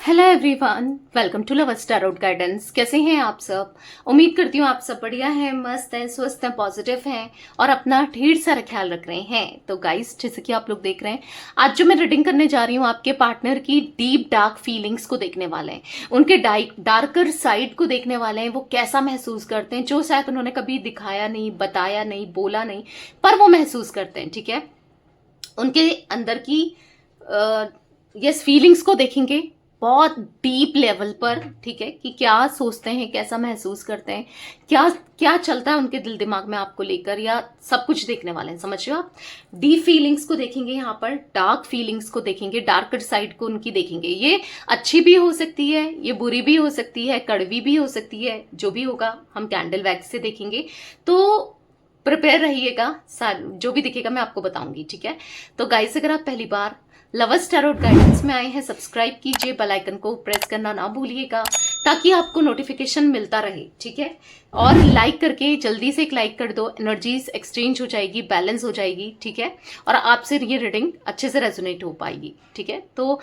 Hello everyone, welcome to love star guidance. कैसे हैं आप सब? उम्मीद करती हूँ आप सब बढ़िया हैं, मस्त हैं, स्वस्थ हैं, पॉजिटिव हैं और अपना ढेर सारा ख्याल रख रहे हैं। तो गाइस, जैसे कि आप लोग देख रहे हैं, आज जो मैं रीडिंग करने जा रही हूँ आपके पार्टनर की डीप डार्क फीलिंग्स को देखने वाले हैं, उनके डार्कर साइड को देखने वाले हैं। वो कैसा महसूस करते हैं जो शायद उन्होंने कभी दिखाया नहीं, बताया नहीं, बोला नहीं, पर वो महसूस करते हैं। ठीक है, उनके अंदर की यस फीलिंग्स को देखेंगे बहुत डीप लेवल पर। ठीक है, कि क्या सोचते हैं, कैसा महसूस करते हैं, क्या क्या चलता है उनके दिल दिमाग में आपको लेकर, या सब कुछ देखने वाले हैं। समझ रहे हो आप? डीप फीलिंग्स को देखेंगे, यहाँ पर डार्क फीलिंग्स को देखेंगे, डार्कर साइड को उनकी देखेंगे। ये अच्छी भी हो सकती है, ये बुरी भी हो सकती है, कड़वी भी हो सकती है, जो भी होगा हम कैंडल वैक्स से देखेंगे। तो प्रिपेयर रहिएगा, जो भी दिखेगा मैं आपको बताऊंगी। ठीक है, तो गाइस, अगर आप पहली बार लवर्स टैरोट गाइडेंस में आए हैं, सब्सक्राइब कीजिए, बेल आइकन को प्रेस करना ना भूलिएगा ताकि आपको नोटिफिकेशन मिलता रहे। ठीक है, और लाइक करके जल्दी से एक लाइक कर दो, एनर्जीज एक्सचेंज हो जाएगी, बैलेंस हो जाएगी। ठीक है, और आपसे ये रीडिंग अच्छे से रेजोनेट हो पाएगी। ठीक है, तो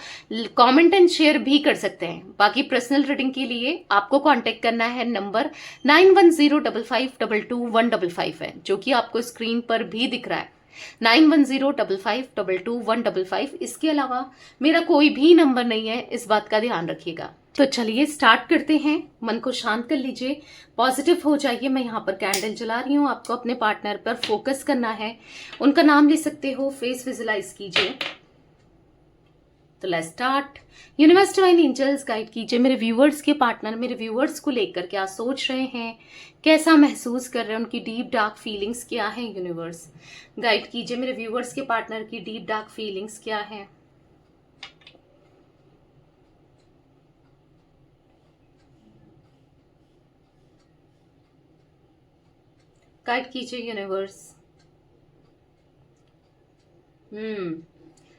कमेंट एंड शेयर भी कर सकते हैं। बाकी पर्सनल रीडिंग के लिए आपको कांटेक्ट करना है, नंबर 9105522155 है, जो कि आपको स्क्रीन पर भी दिख रहा है। 9105522155। इसके अलावा मेरा कोई भी नंबर नहीं है, इस बात का ध्यान रखिएगा। तो चलिए स्टार्ट करते हैं। मन को शांत कर लीजिए, पॉजिटिव हो जाइए। मैं यहाँ पर कैंडल जला रही हूँ, आपको अपने पार्टनर पर फोकस करना है। उनका नाम ले सकते हो, फेस विजुलाइज कीजिए। तो let's start. Universe divine angels guide कीजिए मेरे व्यूअर्स के पार्टनर, मेरे व्यूअर्स को लेकर क्या सोच रहे हैं, कैसा महसूस कर रहे हैं, उनकी डीप डार्क फीलिंग्स क्या है। यूनिवर्स गाइड कीजिए मेरे व्यूअर्स के पार्टनर की डीप डार्क फीलिंग्स क्या है। गाइड कीजिए यूनिवर्स।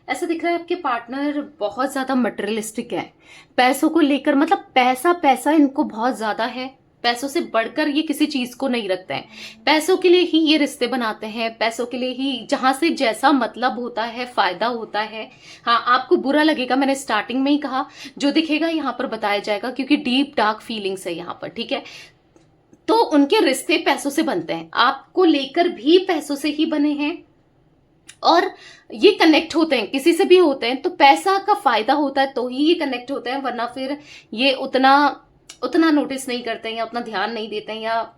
ऐसा दिख रहा है आपके पार्टनर बहुत ज्यादा मटेरियलिस्टिक है, पैसों को लेकर। मतलब पैसा पैसा इनको बहुत ज्यादा है, पैसों से बढ़कर ये किसी चीज को नहीं रखते हैं। पैसों के लिए ही ये रिश्ते बनाते हैं, पैसों के लिए ही, जहां से जैसा मतलब होता है, फायदा होता है। हाँ, आपको बुरा लगेगा, मैंने स्टार्टिंग में ही कहा, जो दिखेगा यहाँ पर बताया जाएगा, क्योंकि डीप डार्क फीलिंग्स है यहाँ पर। ठीक है, तो उनके रिश्ते पैसों से बनते हैं, आपको लेकर भी पैसों से ही बने हैं, और ये कनेक्ट होते हैं, किसी से भी होते हैं तो पैसा का फायदा होता है तो ही ये कनेक्ट होते हैं, वरना फिर ये उतना उतना नोटिस नहीं करते हैं, या उतना ध्यान नहीं देते हैं, या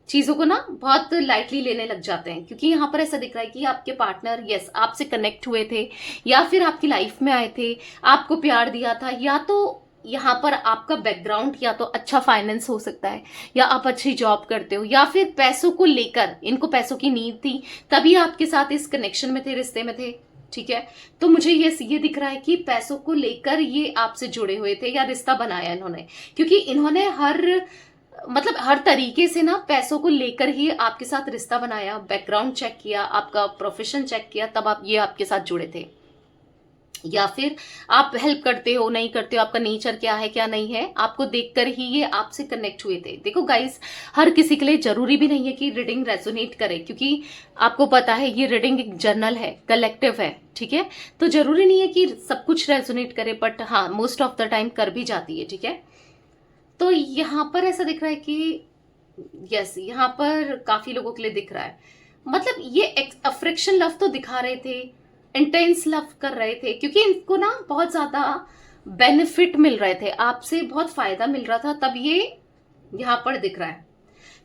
चीजों को ना बहुत लाइटली लेने लग जाते हैं। क्योंकि यहाँ पर ऐसा दिख रहा है कि आपके पार्टनर यस आपसे कनेक्ट हुए थे, या फिर आपकी लाइफ में आए थे, आपको प्यार दिया था, या तो यहाँ पर आपका बैकग्राउंड या तो अच्छा फाइनेंस हो सकता है, या आप अच्छी जॉब करते हो, या फिर पैसों को लेकर इनको पैसों की नीड थी, तभी आपके साथ इस कनेक्शन में थे, रिश्ते में थे। ठीक है, तो मुझे ये दिख रहा है कि पैसों को लेकर ये आपसे जुड़े हुए थे, या रिश्ता बनाया इन्होंने, क्योंकि इन्होंने हर तरीके से ना पैसों को लेकर ही आपके साथ रिश्ता बनाया, बैकग्राउंड चेक किया, आपका प्रोफेशन चेक किया, तब आप ये आपके साथ जुड़े थे। या फिर आप हेल्प करते हो, नहीं करते हो, आपका नेचर क्या है क्या नहीं है, आपको देखकर ही ये आपसे कनेक्ट हुए थे। देखो गाइस, हर किसी के लिए जरूरी भी नहीं है कि रीडिंग रेजोनेट करे, क्योंकि आपको पता है ये रीडिंग एक जर्नल है, कलेक्टिव है। ठीक है, तो जरूरी नहीं है कि सब कुछ रेजोनेट करे, बट हाँ, मोस्ट ऑफ द टाइम कर भी जाती है। ठीक है, तो यहाँ पर ऐसा दिख रहा है कि यस, यहाँ पर काफी लोगों के लिए दिख रहा है, मतलब ये अफ्रेक्शन लव तो दिखा रहे थे, इंटेंस लव कर रहे थे, क्योंकि इनको ना बहुत ज्यादा बेनिफिट मिल रहे थे, आपसे बहुत फायदा मिल रहा था, तब ये यहाँ पर दिख रहा है।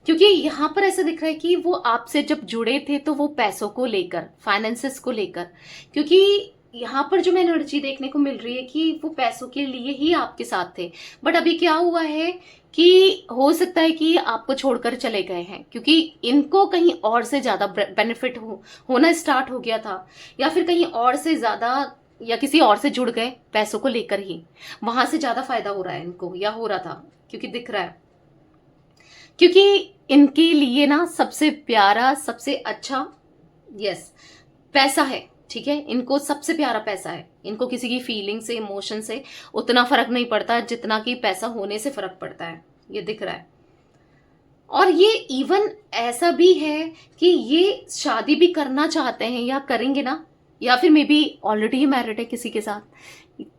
क्योंकि यहाँ पर ऐसा दिख रहा है कि वो आपसे जब जुड़े थे तो वो पैसों को लेकर, फाइनेंसेस को लेकर, क्योंकि यहाँ पर जो मैं एनर्जी देखने को मिल रही है कि वो पैसों के लिए ही आपके साथ थे, बट अभी क्या हुआ है कि हो सकता है कि आपको छोड़कर चले गए हैं, क्योंकि इनको कहीं और से ज्यादा बेनिफिट होना स्टार्ट हो गया था, या फिर कहीं और से ज्यादा, या किसी और से जुड़ गए पैसों को लेकर ही, वहां से ज्यादा फायदा हो रहा है इनको, या हो रहा था, क्योंकि दिख रहा है। क्योंकि इनके लिए ना सबसे प्यारा, सबसे अच्छा यस पैसा है। ठीक है, इनको सबसे प्यारा पैसा है, इनको किसी की फीलिंग से, इमोशन से उतना फर्क नहीं पड़ता जितना कि पैसा होने से फर्क पड़ता है, ये दिख रहा है। और ये इवन ऐसा भी है कि ये शादी भी करना चाहते हैं, या करेंगे ना, या फिर मे बी ऑलरेडी मैरिड है किसी के साथ,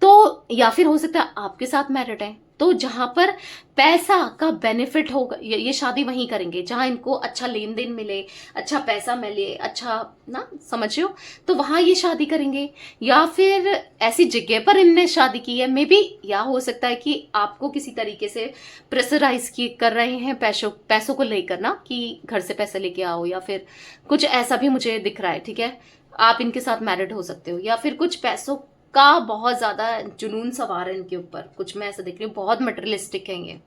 तो या फिर हो सकता है आपके साथ मैरिड है, तो जहां पर पैसा का बेनिफिट होगा, ये शादी वहीं करेंगे जहां इनको अच्छा लेन देन मिले, अच्छा पैसा मिले, अच्छा ना, समझ रहे हो, तो वहां ये शादी करेंगे। या फिर ऐसी जगह पर इनने शादी की है मे बी, या हो सकता है कि आपको किसी तरीके से प्रेशराइज कर रहे हैं पैसों को लेकर ना, कि घर से पैसे लेके आओ, या फिर कुछ ऐसा भी मुझे दिख रहा है। ठीक है, आप इनके साथ मैरिड हो सकते हो, या फिर कुछ पैसों का बहुत ज्यादा जुनून सवार है इनके ऊपर, कुछ मैं ऐसा देख रही हूँ, बहुत मटेरियलिस्टिक है ये,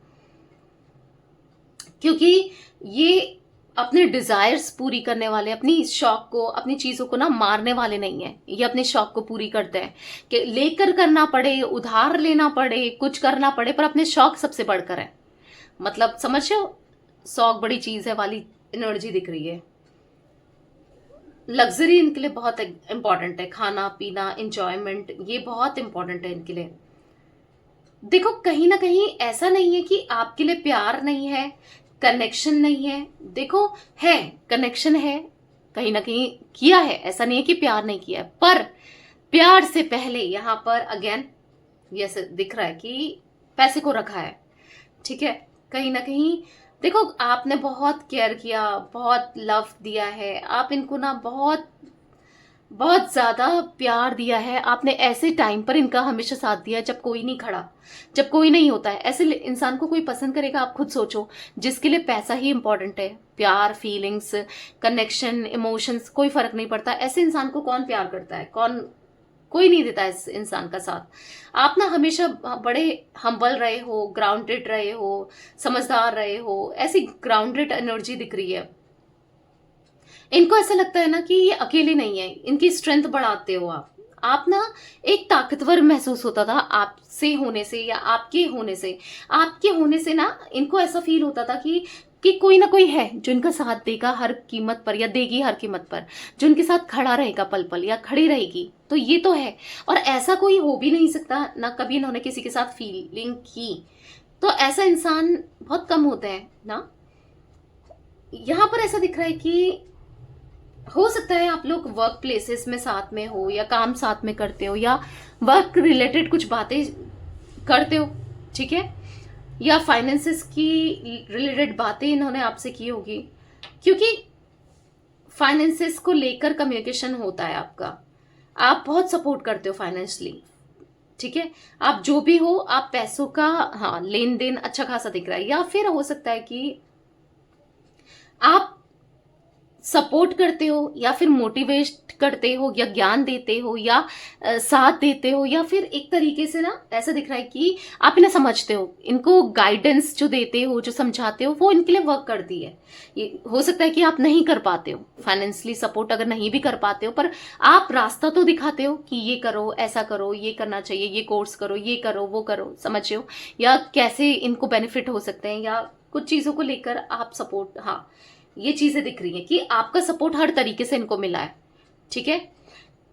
क्योंकि ये अपने डिजायर्स पूरी करने वाले, अपनी शौक को, अपनी चीजों को ना मारने वाले नहीं है। ये अपने शौक को पूरी करते हैं, कि लेकर करना पड़े, उधार लेना पड़े, कुछ करना पड़े, पर अपने शौक सबसे बढ़कर है। मतलब समझ रहे हो, शौक बड़ी चीज है वाली एनर्जी दिख रही है। लग्जरी इनके लिए बहुत इंपॉर्टेंट है, खाना पीना, इंजॉयमेंट, ये बहुत इंपॉर्टेंट है इनके लिए। देखो कहीं ना कहीं ऐसा नहीं है कि आपके लिए प्यार नहीं है, कनेक्शन नहीं है। देखो है, कनेक्शन है, कहीं ना कहीं किया है, ऐसा नहीं है कि प्यार नहीं किया है, पर प्यार से पहले यहां पर अगेन ये दिख रहा है कि पैसे को रखा है। ठीक है, कहीं ना कहीं देखो आपने बहुत केयर किया, बहुत लव दिया है, आप इनको ना बहुत बहुत ज्यादा प्यार दिया है आपने। ऐसे टाइम पर इनका हमेशा साथ दिया है जब कोई नहीं खड़ा, जब कोई नहीं होता है। ऐसे इंसान को कोई पसंद करेगा, आप खुद सोचो, जिसके लिए पैसा ही इंपॉर्टेंट है, प्यार, फीलिंग्स, कनेक्शन, इमोशंस, कोई फर्क नहीं पड़ता। ऐसे इंसान को कौन प्यार करता है, कौन, कोई नहीं देता इस इंसान का साथ। आप ना हमेशा बड़े हम्बल रहे हो, ग्राउंडेड रहे हो, समझदार रहे हो, ऐसी ग्राउंडेड एनर्जी दिख रही है। इनको ऐसा लगता है ना कि ये अकेले नहीं है, इनकी स्ट्रेंथ बढ़ाते हो आप ना एक ताकतवर महसूस होता था आपसे होने से, या आपके होने से ना इनको ऐसा फील होता था कि कोई ना कोई है जो इनका साथ देगा हर कीमत पर, या देगी हर कीमत पर, जो इनके साथ खड़ा रहेगा पल पल, या खड़ी रहेगी। तो ये तो है, और ऐसा कोई हो भी नहीं सकता ना, कभी इन्होंने किसी के साथ फीलिंग की। तो ऐसा इंसान बहुत कम होते हैं ना। यहाँ पर ऐसा दिख रहा है कि हो सकता है आप लोग वर्क प्लेसेस में साथ में हो, या काम साथ में करते हो, या वर्क रिलेटेड कुछ बातें करते हो। ठीक है, या फाइनेंसेस की रिलेटेड बातें इन्होंने आपसे की होगी, क्योंकि फाइनेंसेस को लेकर कम्युनिकेशन होता है आपका। आप बहुत सपोर्ट करते हो फाइनेंशियली। ठीक है, आप जो भी हो, आप पैसों का, हाँ, लेन देन अच्छा खासा दिख रहा है। या फिर हो सकता है कि आप सपोर्ट करते हो, या फिर मोटिवेट करते हो, या ज्ञान देते हो, या साथ देते हो, या फिर एक तरीके से ना ऐसा दिख रहा है कि आप इन्हें समझते हो, इनको गाइडेंस जो देते हो, जो समझाते हो, वो इनके लिए वर्क करती है। ये हो सकता है कि आप नहीं कर पाते हो फाइनेंशियली सपोर्ट, अगर नहीं भी कर पाते हो, पर आप रास्ता तो दिखाते हो कि ये करो, ऐसा करो, ये करना चाहिए, ये कोर्स करो, ये करो, वो करो, समझ रहे हो, या कैसे इनको बेनिफिट हो सकते हैं, या कुछ चीजों को लेकर आप सपोर्ट, हाँ, ये चीजें दिख रही हैं कि आपका सपोर्ट हर तरीके से इनको मिला है। ठीक है,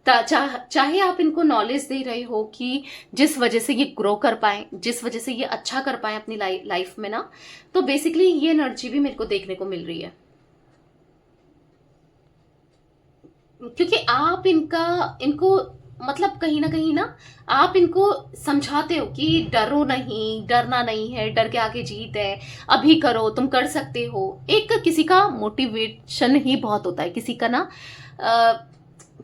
चाहे आप इनको नॉलेज दे रहे हो कि जिस वजह से ये ग्रो कर पाए, जिस वजह से ये अच्छा कर पाए अपनी लाइफ में ना, तो बेसिकली ये एनर्जी भी मेरे को देखने को मिल रही है, क्योंकि आप इनको मतलब कहीं ना कहीं ना आप इनको समझाते हो कि डरो नहीं, डरना नहीं है, डर के आगे जीत है, अभी करो, तुम कर सकते हो। एक किसी का मोटिवेशन ही बहुत होता है, किसी का ना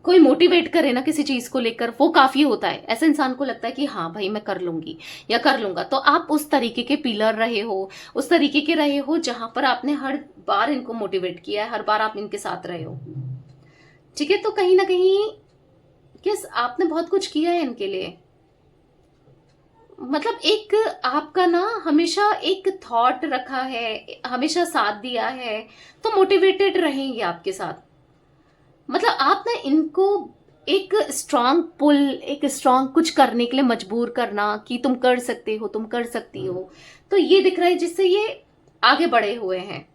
कोई मोटिवेट करे ना किसी चीज को लेकर, वो काफी होता है। ऐसे इंसान को लगता है कि हाँ भाई मैं कर लूंगी या कर लूंगा। तो आप उस तरीके के पिलर रहे हो, उस तरीके के रहे हो जहां पर आपने हर बार इनको मोटिवेट किया है, हर बार आप इनके साथ रहे हो। ठीक है, तो कहीं ना कहीं यस, आपने बहुत कुछ किया है इनके लिए। मतलब एक आपका ना हमेशा एक थॉट रखा है, हमेशा साथ दिया है, तो मोटिवेटेड रहेंगे आपके साथ। मतलब आप ना इनको एक स्ट्रांग पुल, एक स्ट्रांग कुछ करने के लिए मजबूर करना कि तुम कर सकते हो, तुम कर सकती हो, तो ये दिख रहा है जिससे ये आगे बढ़े हुए हैं।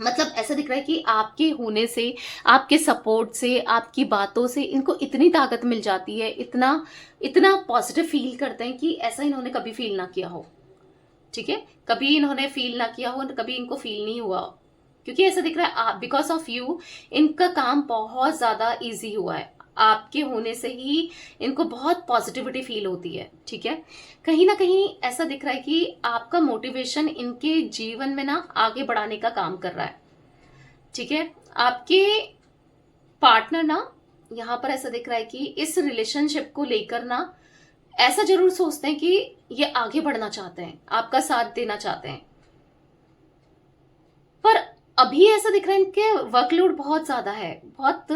मतलब ऐसा दिख रहा है कि आपके होने से, आपके सपोर्ट से, आपकी बातों से इनको इतनी ताकत मिल जाती है, इतना इतना पॉजिटिव फील करते हैं कि ऐसा इन्होंने कभी फील ना किया हो। ठीक है, कभी इन्होंने फील ना किया हो, कभी इनको फील नहीं हुआ, क्योंकि ऐसा दिख रहा है बिकॉज ऑफ यू इनका काम बहुत ज्यादा इजी हुआ है। आपके होने से ही इनको बहुत पॉजिटिविटी फील होती है, ठीक है। कहीं ना कहीं ऐसा दिख रहा है कि आपका मोटिवेशन इनके जीवन में ना आगे बढ़ाने का काम कर रहा है, ठीक है। आपके पार्टनर ना यहाँ पर ऐसा दिख रहा है कि इस रिलेशनशिप को लेकर ना ऐसा जरूर सोचते हैं कि ये आगे बढ़ना चाहते हैं, आपका साथ देना चाहते हैं, पर अभी ऐसा दिख रहा है इनके वर्कलोड बहुत ज्यादा है, बहुत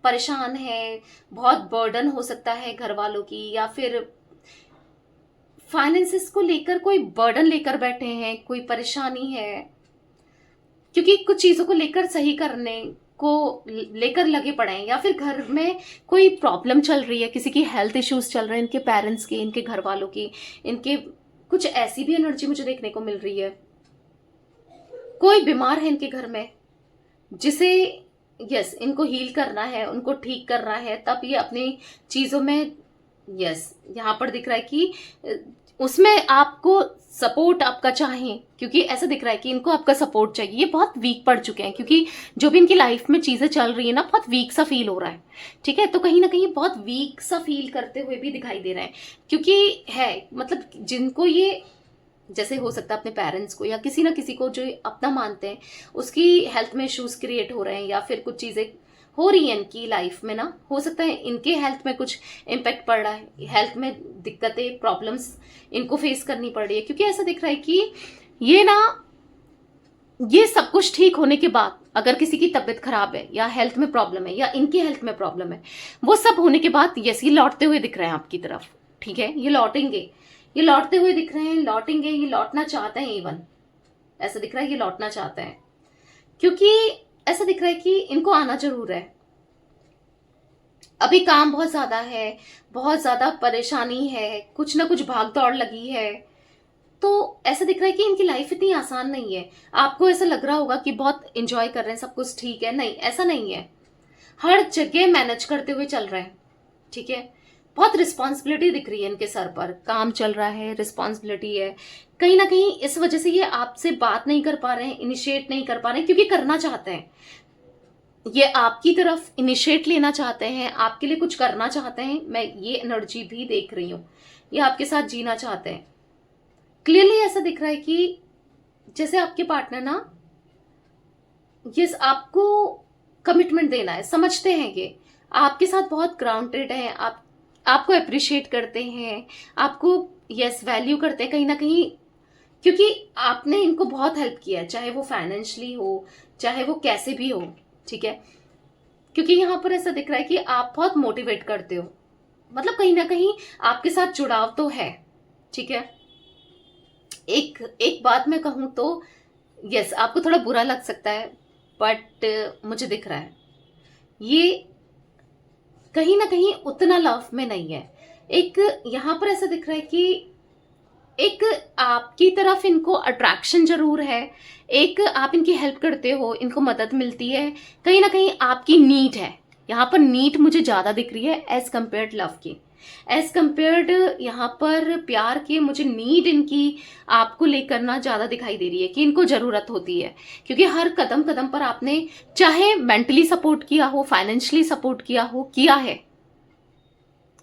परेशान है, बहुत बर्डन हो सकता है घर वालों की, या फिर फाइनेंसिस को लेकर कोई बर्डन लेकर बैठे हैं, कोई परेशानी है, क्योंकि कुछ चीजों को लेकर सही करने को लेकर लगे पड़े हैं, या फिर घर में कोई प्रॉब्लम चल रही है, किसी की हेल्थ इश्यूज चल रहे हैं, इनके पेरेंट्स की, इनके घर वालों की, इनके कुछ ऐसी भी एनर्जी मुझे देखने को मिल रही है। कोई बीमार है इनके घर में जिसे यस इनको हील करना है, उनको ठीक करना है, तब ये अपनी चीजों में यस यहाँ पर दिख रहा है कि उसमें आपको सपोर्ट आपका चाहिए, क्योंकि ऐसा दिख रहा है कि इनको आपका सपोर्ट चाहिए। ये बहुत वीक पड़ चुके हैं, क्योंकि जो भी इनकी लाइफ में चीजें चल रही है ना, बहुत वीक सा फील हो रहा है, ठीक है। तो कहीं ना कहीं बहुत वीक सा फील करते हुए भी दिखाई दे रहे हैं, क्योंकि है मतलब जिनको ये जैसे हो सकता है अपने पेरेंट्स को या किसी ना किसी को जो अपना मानते हैं उसकी हेल्थ में इश्यूज क्रिएट हो रहे हैं, या फिर कुछ चीजें हो रही है इनकी लाइफ में ना, हो सकता है इनके हेल्थ में कुछ इम्पेक्ट पड़ रहा है, हेल्थ में दिक्कतें प्रॉब्लम्स इनको फेस करनी पड़ रही है, क्योंकि ऐसा दिख रहा है कि ये ना ये सब कुछ ठीक होने के बाद अगर किसी की तबीयत खराब है या हेल्थ में प्रॉब्लम है या इनकी हेल्थ में प्रॉब्लम है, वो सब होने के बाद यस ये लौटते हुए दिख रहे हैं आपकी तरफ, ठीक है। ये लौटेंगे, ये लौटते हुए दिख रहे हैं, लौटेंगे, ये लौटना चाहते हैं, इवन ऐसा दिख रहा है ये लौटना चाहते हैं, क्योंकि ऐसा दिख रहा है कि इनको आना जरूर है। अभी काम बहुत ज्यादा है, बहुत ज्यादा परेशानी है, कुछ ना कुछ भाग दौड़ लगी है, तो ऐसा दिख रहा है कि इनकी लाइफ इतनी आसान नहीं है। आपको ऐसा लग रहा होगा कि बहुत एंजॉय कर रहे हैं, सब कुछ ठीक है, नहीं ऐसा नहीं है। हर जगह मैनेज करते हुए चल रहे हैं, ठीक है। बहुत रिस्पॉन्सिबिलिटी दिख रही है इनके सर पर, काम चल रहा है, रिस्पॉन्सिबिलिटी है। कहीं ना कहीं इस वजह से ये आपसे बात नहीं कर पा रहे हैं, इनिशिएट नहीं कर पा रहे हैं, क्योंकि करना चाहते हैं, ये आपकी तरफ इनिशिएट लेना चाहते हैं, आपके लिए कुछ करना चाहते हैं। मैं ये एनर्जी भी देख रही हूँ, ये आपके साथ जीना चाहते हैं। क्लियरली ऐसा दिख रहा है कि जैसे आपके पार्टनर ना यस आपको कमिटमेंट देना है, समझते हैं, ये आपके साथ बहुत ग्राउंडेड है, आपको अप्रिशिएट करते हैं, आपको यस वैल्यू करते हैं कहीं ना कहीं, क्योंकि आपने इनको बहुत हेल्प किया है, चाहे वो फाइनेंशियली हो, चाहे वो कैसे भी हो, ठीक है। क्योंकि यहाँ पर ऐसा दिख रहा है कि आप बहुत मोटिवेट करते हो, मतलब कहीं ना कहीं आपके साथ जुड़ाव तो है, ठीक है। एक बात मैं कहूं तो यस आपको थोड़ा बुरा लग सकता है, बट मुझे दिख रहा है ये कहीं ना कहीं उतना लव में नहीं है। एक यहाँ पर ऐसा दिख रहा है कि एक आपकी तरफ इनको अट्रैक्शन जरूर है, एक आप इनकी हेल्प करते हो, इनको मदद मिलती है, कहीं ना कहीं आपकी नीड है। यहाँ पर नीड मुझे ज्यादा दिख रही है एज कम्पेयर्ड लव की, एज कम्पेयर्ड यहाँ पर प्यार की मुझे नीड इनकी आपको लेकर ना ज्यादा दिखाई दे रही है, कि इनको जरूरत होती है, क्योंकि हर कदम कदम पर आपने चाहे मेंटली सपोर्ट किया हो, फाइनेंशियली सपोर्ट किया है।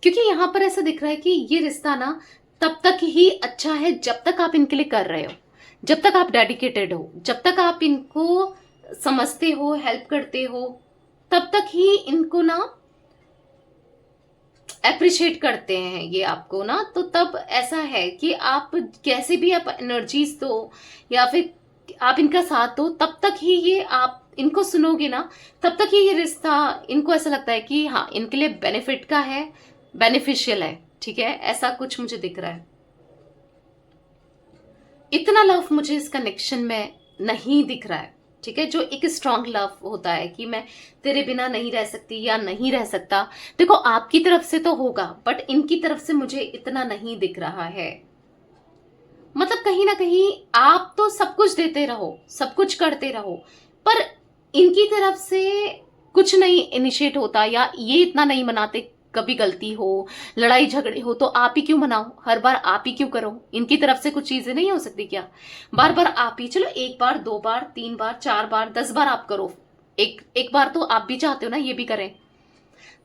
क्योंकि यहाँ पर ऐसा दिख रहा है कि ये रिश्ता ना तब तक ही अच्छा है जब तक आप इनके लिए कर रहे हो, जब तक आप डेडिकेटेड हो, जब तक आप इनको समझते हो, हेल्प करते हो, तब तक ही इनको ना अप्रिशिएट करते हैं ये आपको ना। तो तब ऐसा है कि आप कैसे भी आप एनर्जीज दो या फिर आप इनका साथ दो, तब तक ही ये आप इनको सुनोगे ना, तब तक ही ये रिश्ता इनको ऐसा लगता है कि हाँ इनके लिए बेनिफिट का है, बेनिफिशियल है, ठीक है। ऐसा कुछ मुझे दिख रहा है। इतना लव मुझे इस कनेक्शन में नहीं दिख रहा है, ठीक है। जो एक स्ट्रांग लव होता है कि मैं तेरे बिना नहीं रह सकती या नहीं रह सकता, देखो आपकी तरफ से तो होगा, बट इनकी तरफ से मुझे इतना नहीं दिख रहा है। मतलब कहीं ना कहीं आप तो सब कुछ देते रहो, सब कुछ करते रहो, पर इनकी तरफ से कुछ नहीं इनिशिएट होता, या ये इतना नहीं मनाते, कभी गलती हो, लड़ाई झगड़े हो तो आप ही क्यों मनाओ, हर बार आप ही क्यों करो, इनकी तरफ से कुछ चीजें नहीं हो सकती क्या, बार बार आप ही, चलो एक बार, दो बार, तीन बार, चार बार, 10 बार आप करो, एक बार तो आप भी चाहते हो ना ये भी करें,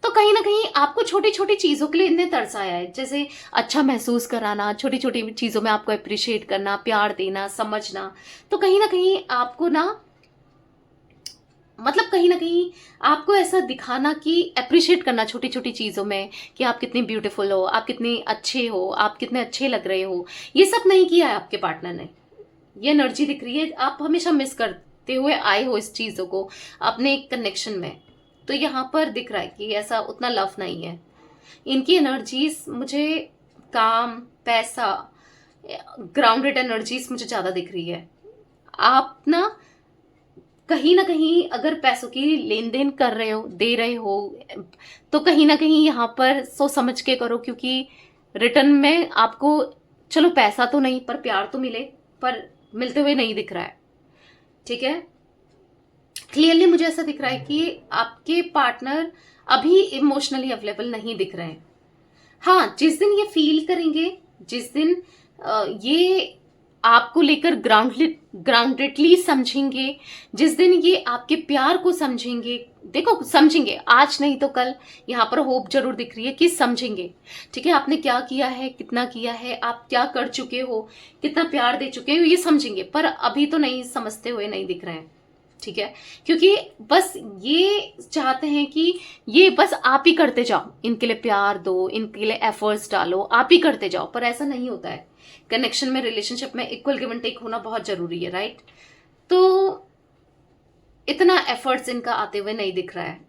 तो कहीं ना कहीं आपको छोटी छोटी चीजों के लिए इतने तरस आया है, जैसे अच्छा महसूस कराना, छोटी छोटी चीजों में आपको अप्रिशिएट करना, प्यार देना, समझना। तो कहीं ना कहीं आपको ना मतलब कहीं ना कहीं आपको ऐसा दिखाना कि अप्रिशिएट करना छोटी छोटी चीजों में, कि आप कितनी ब्यूटीफुल हो, आप कितने अच्छे हो, आप कितने अच्छे लग रहे हो, ये सब नहीं किया है आपके पार्टनर ने। ये एनर्जी दिख रही है, आप हमेशा मिस करते हुए आए हो इस चीजों को अपने कनेक्शन में। तो यहाँ पर दिख रहा है कि ऐसा उतना लव नहीं है। इनकी एनर्जीज मुझे काम, पैसा, ग्राउंडेड एनर्जीज मुझे ज्यादा दिख रही है। आप ना कहीं अगर पैसों की लेन देन कर रहे हो, दे रहे हो, तो कहीं ना कहीं यहाँ पर सोच समझ के करो, क्योंकि रिटर्न में आपको चलो पैसा तो नहीं पर प्यार तो मिले, पर मिलते हुए नहीं दिख रहा है। ठीक है, क्लियरली मुझे ऐसा दिख रहा है कि आपके पार्टनर अभी इमोशनली अवेलेबल नहीं दिख रहे हैं। हाँ, जिस दिन ये फील करेंगे, जिस दिन ये आपको लेकर ग्राउंडेडली समझेंगे, जिस दिन ये आपके प्यार को समझेंगे, देखो समझेंगे, आज नहीं तो कल, यहाँ पर होप जरूर दिख रही है कि समझेंगे। ठीक है, आपने क्या किया है, कितना किया है, आप क्या कर चुके हो, कितना प्यार दे चुके हो, ये समझेंगे, पर अभी तो नहीं समझते हुए नहीं दिख रहे हैं। ठीक है, क्योंकि बस ये चाहते हैं कि ये बस आप ही करते जाओ, इनके लिए प्यार दो, इनके लिए एफर्ट्स डालो, आप ही करते जाओ, पर ऐसा नहीं होता है। कनेक्शन में, रिलेशनशिप में इक्वल गिव एंड टेक होना बहुत जरूरी है, राइट? तो इतना एफर्ट्स इनका आते हुए नहीं दिख रहा है।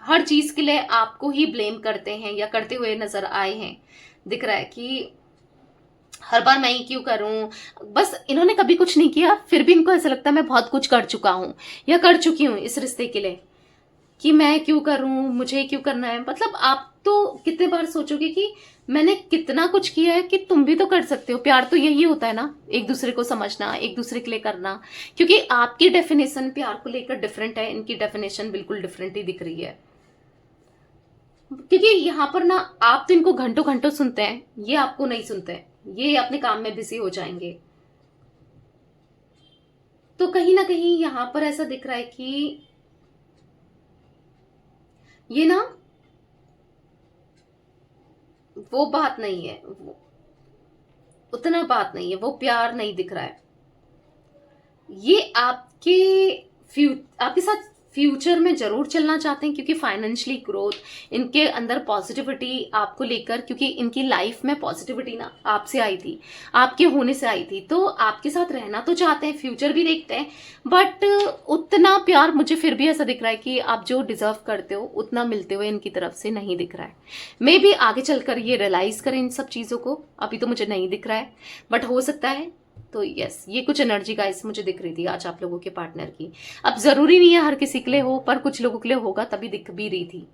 हर चीज के लिए आपको ही ब्लेम करते हैं या करते हुए नजर आए हैं। दिख रहा है कि हर बार मैं ही क्यों करूं, बस इन्होंने कभी कुछ नहीं किया, फिर भी इनको ऐसा लगता है मैं बहुत कुछ कर चुका हूं या कर चुकी हूं इस रिश्ते के लिए, कि मैं क्यों करूं, मुझे क्यों करना है। मतलब आप तो कितने बार सोचोगे कि मैंने कितना कुछ किया है कि तुम भी तो कर सकते हो। प्यार तो यही होता है ना, एक दूसरे को समझना, एक दूसरे के लिए करना। क्योंकि आपकी डेफिनेशन प्यार को लेकर डिफरेंट है, इनकी डेफिनेशन बिल्कुल डिफरेंट ही दिख रही है। क्योंकि यहाँ पर ना आप तो इनको घंटों घंटों सुनते हैं, ये आपको नहीं सुनते, ये अपने काम में बिजी हो जाएंगे। तो कहीं ना कहीं यहाँ पर ऐसा दिख रहा है कि ये ना वो बात नहीं है, उतना बात नहीं है, वो प्यार नहीं दिख रहा है। ये आपके साथ फ्यूचर में जरूर चलना चाहते हैं, क्योंकि फाइनेंशियली ग्रोथ, इनके अंदर पॉजिटिविटी आपको लेकर, क्योंकि इनकी लाइफ में पॉजिटिविटी ना आपसे आई थी, आपके होने से आई थी, तो आपके साथ रहना तो चाहते हैं, फ्यूचर भी देखते हैं, बट उतना प्यार मुझे फिर भी ऐसा दिख रहा है कि आप जो डिजर्व करते हो उतना मिलते हुए इनकी तरफ से नहीं दिख रहा है। मे बी आगे चलकर ये रियलाइज करें इन सब चीजों को, अभी तो मुझे नहीं दिख रहा है, बट हो सकता है। तो यस, ये कुछ एनर्जी गाइस मुझे दिख रही थी आज आप लोगों के पार्टनर की। अब जरूरी नहीं है हर किसी के लिए हो, पर कुछ लोगों के लिए होगा, तभी दिख भी रही थी।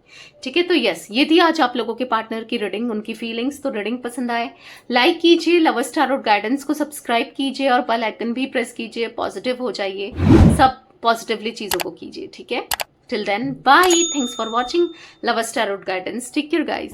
ठीक है, तो यस, ये थी आज आप लोगों के पार्टनर की रीडिंग, उनकी फीलिंग्स। तो रीडिंग पसंद आए लाइक कीजिए, लवर्स टैरोट गाइडेंस को सब्सक्राइब कीजिए और बेल आइकन भी प्रेस कीजिए। पॉजिटिव हो जाइए, सब पॉजिटिवली चीजों को कीजिए। ठीक है, till then bye, thanks for watching lovers tarot guidance, take care guys.